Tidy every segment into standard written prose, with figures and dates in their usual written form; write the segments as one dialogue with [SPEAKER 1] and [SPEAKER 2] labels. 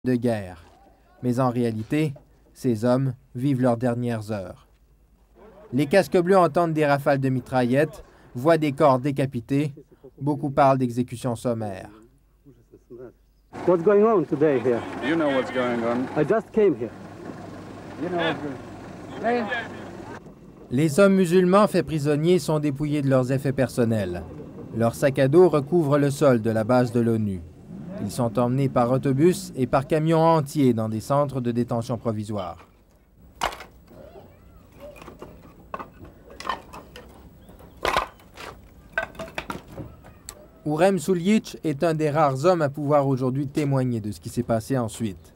[SPEAKER 1] de guerre. Mais en réalité, ces hommes vivent leurs dernières heures. Les casques bleus entendent des rafales de mitraillettes, voient des corps décapités. Beaucoup parlent d'exécutions sommaires.
[SPEAKER 2] What's going on today here?
[SPEAKER 3] You know what's going on.
[SPEAKER 2] I just came here.
[SPEAKER 3] You know what's going on.
[SPEAKER 1] Les hommes musulmans faits prisonniers sont dépouillés de leurs effets personnels. Leurs sacs à dos recouvrent le sol de la base de l'ONU. Ils sont emmenés par autobus et par camions entiers dans des centres de détention provisoires. Hurrem Suljic est un des rares hommes à pouvoir aujourd'hui témoigner de ce qui s'est passé ensuite.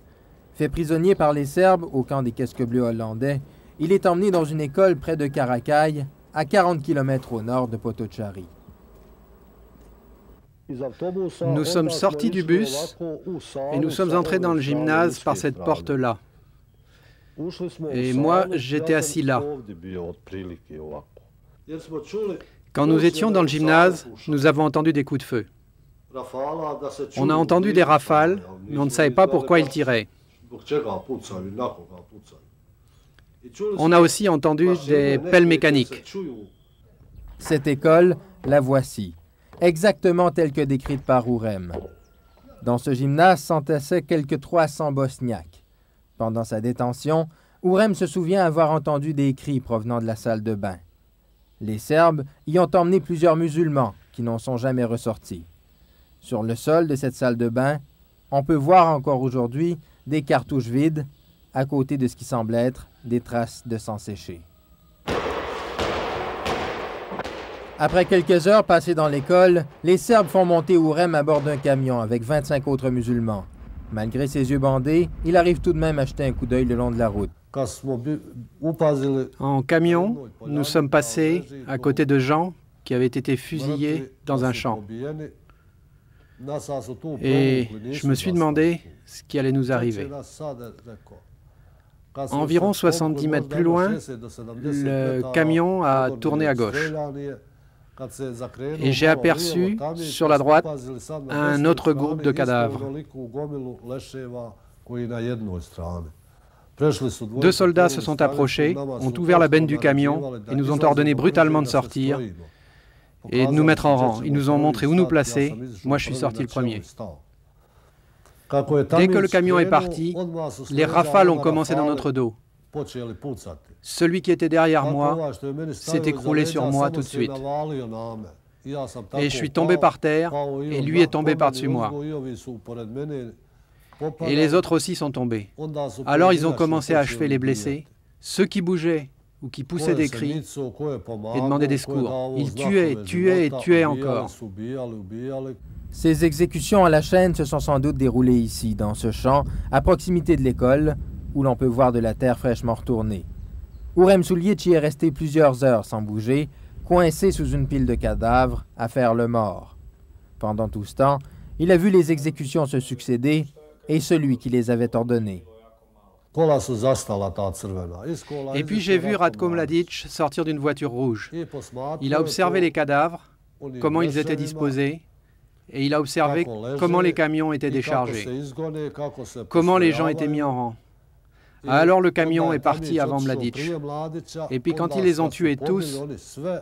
[SPEAKER 1] Fait prisonnier par les Serbes au camp des casques bleus hollandais, il est emmené dans une école près de Karakay, à 40 km au nord de Potocari.
[SPEAKER 4] Nous sommes sortis du bus et nous sommes entrés dans le gymnase par cette porte-là. Et moi, j'étais assis là. Quand nous étions dans le gymnase, nous avons entendu des coups de feu. On a entendu des rafales, mais on ne savait pas pourquoi ils tiraient. On a aussi entendu des pelles mécaniques.
[SPEAKER 1] Cette école, la voici, exactement telle que décrite par Hurrem. Dans ce gymnase s'entassaient quelques 300 Bosniaques. Pendant sa détention, Hurrem se souvient avoir entendu des cris provenant de la salle de bain. Les Serbes y ont emmené plusieurs musulmans qui n'en sont jamais ressortis. Sur le sol de cette salle de bain, on peut voir encore aujourd'hui des cartouches vides à côté de ce qui semble être des traces de sang séché. Après quelques heures passées dans l'école, les Serbes font monter Hurrem à bord d'un camion avec 25 autres musulmans. Malgré ses yeux bandés, il arrive tout de même à jeter un coup d'œil le long de la route.
[SPEAKER 4] En camion, nous sommes passés à côté de gens qui avaient été fusillés dans un champ. Et je me suis demandé ce qui allait nous arriver. Environ 70 mètres plus loin, le camion a tourné à gauche. Et j'ai aperçu, sur la droite, un autre groupe de cadavres. 2 soldats se sont approchés, ont ouvert la benne du camion et nous ont ordonné brutalement de sortir et de nous mettre en rang. Ils nous ont montré où nous placer. Moi, je suis sorti le premier. Dès que le camion est parti, les rafales ont commencé dans notre dos. Celui qui était derrière moi s'est écroulé sur moi tout de suite. Et je suis tombé par terre et lui est tombé par-dessus moi. Et les autres aussi sont tombés. Alors ils ont commencé à achever les blessés, ceux qui bougeaient ou qui poussaient des cris et demandaient des secours. Ils tuaient, tuaient et tuaient encore.
[SPEAKER 1] Ces exécutions à la chaîne se sont sans doute déroulées ici, dans ce champ, à proximité de l'école, où l'on peut voir de la terre fraîchement retournée. Hurrem Suljic y est resté plusieurs heures sans bouger, coincé sous une pile de cadavres, à faire le mort. Pendant tout ce temps, il a vu les exécutions se succéder et celui qui les avait ordonnées.
[SPEAKER 4] Et puis j'ai vu Ratko Mladic sortir d'une voiture rouge. Il a observé les cadavres, comment ils étaient disposés, et il a observé comment les camions étaient déchargés, comment les gens étaient mis en rang. Alors le camion est parti avant Mladic. Et puis quand ils les ont tués tous,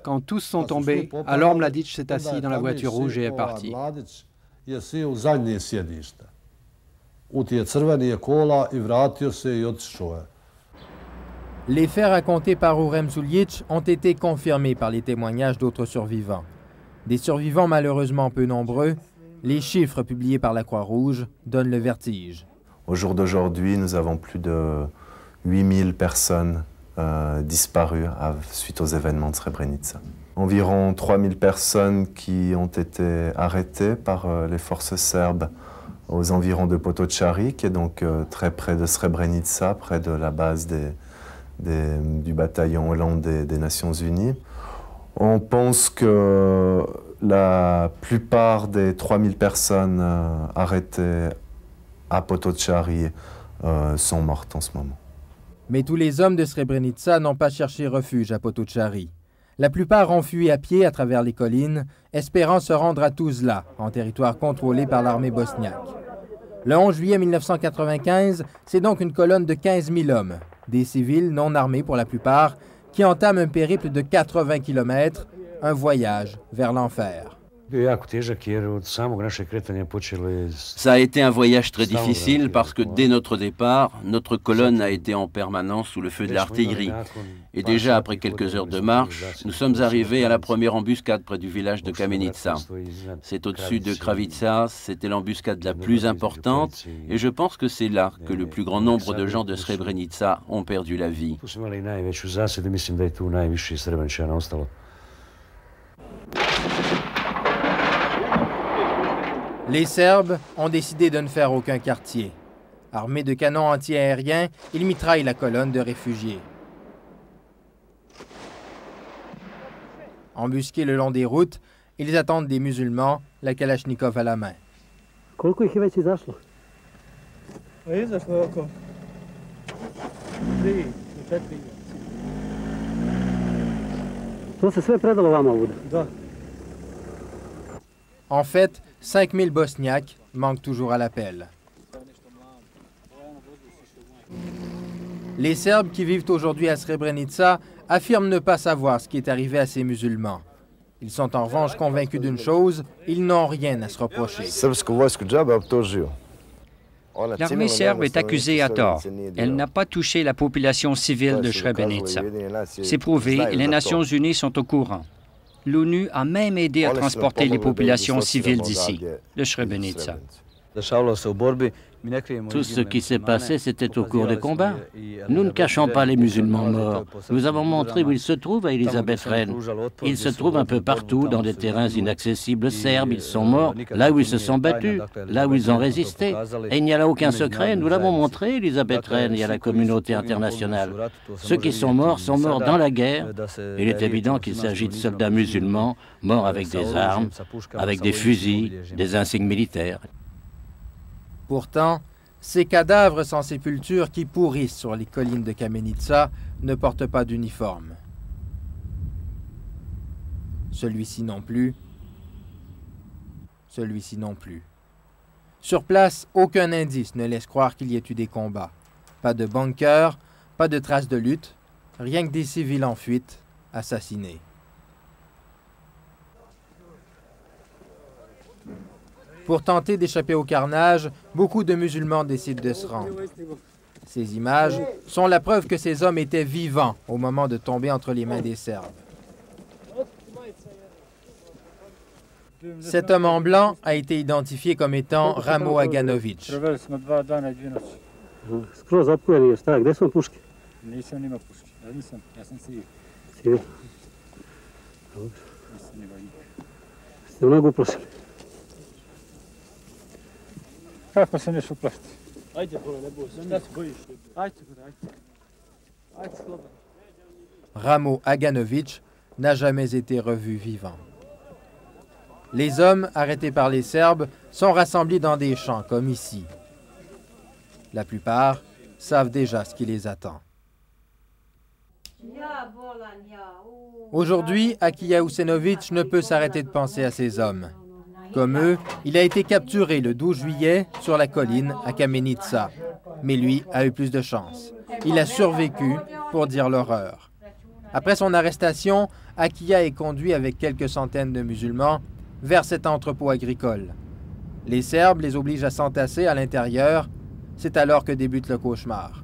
[SPEAKER 4] quand tous sont tombés, alors Mladic s'est assis dans la voiture rouge et est parti.
[SPEAKER 1] Les faits racontés par Hurrem Suljic ont été confirmés par les témoignages d'autres survivants. Des survivants malheureusement peu nombreux, les chiffres publiés par la Croix-Rouge donnent le vertige.
[SPEAKER 5] Au jour d'aujourd'hui, nous avons plus de 8000 personnes disparues suite aux événements de Srebrenica. Environ 3000 personnes qui ont été arrêtées par les forces serbes aux environs de Potocari, qui est donc très près de Srebrenica, près de la base du bataillon hollandais des Nations Unies. On pense que la plupart des 3000 personnes arrêtées à Potocari sont mortes en ce moment.
[SPEAKER 1] Mais tous les hommes de Srebrenica n'ont pas cherché refuge à Potocari. La plupart ont fui à pied à travers les collines, espérant se rendre à Tuzla, en territoire contrôlé par l'armée bosniaque. Le 11 juillet 1995, c'est donc une colonne de 15 000 hommes, des civils non armés pour la plupart, qui entament un périple de 80 km, un voyage vers l'enfer.
[SPEAKER 6] Ça a été un voyage très difficile parce que dès notre départ, notre colonne a été en permanence sous le feu de l'artillerie. Et déjà après quelques heures de marche, nous sommes arrivés à la première embuscade près du village de Kamenica. C'est au-dessus de Kravica, c'était l'embuscade la plus importante et je pense que c'est là que le plus grand nombre de gens de Srebrenica ont perdu la vie.
[SPEAKER 1] Les Serbes ont décidé de ne faire aucun quartier. Armés de canons anti-aériens, ils mitraillent la colonne de réfugiés. Embusqués le long des routes, ils attendent des musulmans, la Kalachnikov à la main.
[SPEAKER 2] Koliko ih je već izašlo?
[SPEAKER 3] Izašlo je oko 3 do 4.
[SPEAKER 2] To se sve predalo vama ovdje?
[SPEAKER 3] Da.
[SPEAKER 1] En fait, 5000 Bosniaques manquent toujours à l'appel. Les Serbes qui vivent aujourd'hui à Srebrenica affirment ne pas savoir ce qui est arrivé à ces musulmans. Ils sont en revanche convaincus d'une chose, ils n'ont rien à se reprocher.
[SPEAKER 7] L'armée serbe est accusée à tort. Elle n'a pas touché la population civile de Srebrenica. C'est prouvé et les Nations Unies sont au courant. L'ONU a même aidé à transporter les populations civiles d'ici, de Srebrenica.
[SPEAKER 8] Tout ce qui s'est passé, c'était au cours des combats. Nous ne cachons pas les musulmans morts. Nous avons montré où ils se trouvent à Elisabeth Rennes. Ils se trouvent un peu partout, dans des terrains inaccessibles serbes. Ils sont morts là où ils se sont battus, là où ils ont résisté. Et il n'y a là aucun secret. Nous l'avons montré, Elisabeth Rennes, et à la communauté internationale. Ceux qui sont morts dans la guerre. Il est évident qu'il s'agit de soldats musulmans, morts avec des armes, avec des fusils, des insignes militaires.
[SPEAKER 1] Pourtant, ces cadavres sans sépulture qui pourrissent sur les collines de Kamenica ne portent pas d'uniforme. Celui-ci non plus. Celui-ci non plus. Sur place, aucun indice ne laisse croire qu'il y ait eu des combats. Pas de bunker, pas de traces de lutte, rien que des civils en fuite, assassinés. Pour tenter d'échapper au carnage, beaucoup de musulmans décident de se rendre. Ces images sont la preuve que ces hommes étaient vivants au moment de tomber entre les mains des Serbes. Cet homme en blanc a été identifié comme étant Ramo Aganović.
[SPEAKER 2] Skroz opkujeni, šta, gde su vam puške?
[SPEAKER 3] Nisam nima puške, ja sam civil.
[SPEAKER 2] Civil. Ste mnogo uplašili?
[SPEAKER 3] Kako se neš uplašiti? Ajde, bolo, ne boj se, šta se bojiš? Ajde, ajde. Ajde, slobodno.
[SPEAKER 1] Ramo Aganović n'a jamais été revu vivant. Les hommes arrêtés par les Serbes sont rassemblés dans des champs comme ici. La plupart savent déjà ce qui les attend. Aujourd'hui, Akija Usenović ne peut s'arrêter de penser à ces hommes. Comme eux, il a été capturé le 12 juillet sur la colline à Kamenica. Mais lui a eu plus de chance. Il a survécu pour dire l'horreur. Après son arrestation, Akija est conduit avec quelques centaines de musulmans vers cet entrepôt agricole. Les Serbes les obligent à s'entasser à l'intérieur. C'est alors que débute le cauchemar.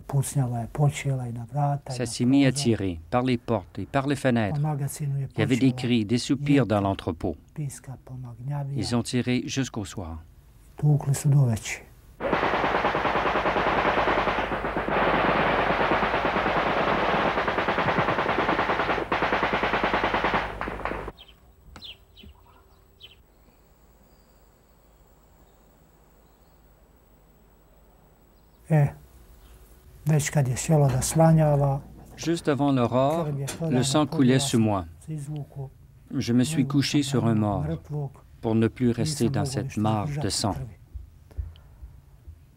[SPEAKER 7] Ça s'est mis à tirer par les portes et par les fenêtres. Il y avait des cris, des soupirs dans l'entrepôt. Ils ont tiré jusqu'au soir. Juste avant l'aurore, le sang coulait sur moi. Je me suis couché sur un mort pour ne plus rester dans cette mare de sang.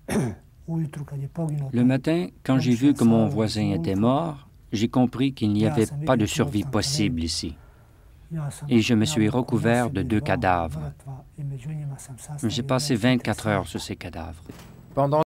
[SPEAKER 7] Le matin, quand j'ai vu que mon voisin était mort, j'ai compris qu'il n'y avait pas de survie possible ici. Et je me suis recouvert de 2 cadavres. J'ai passé 24 heures sur ces cadavres.
[SPEAKER 1] Pendant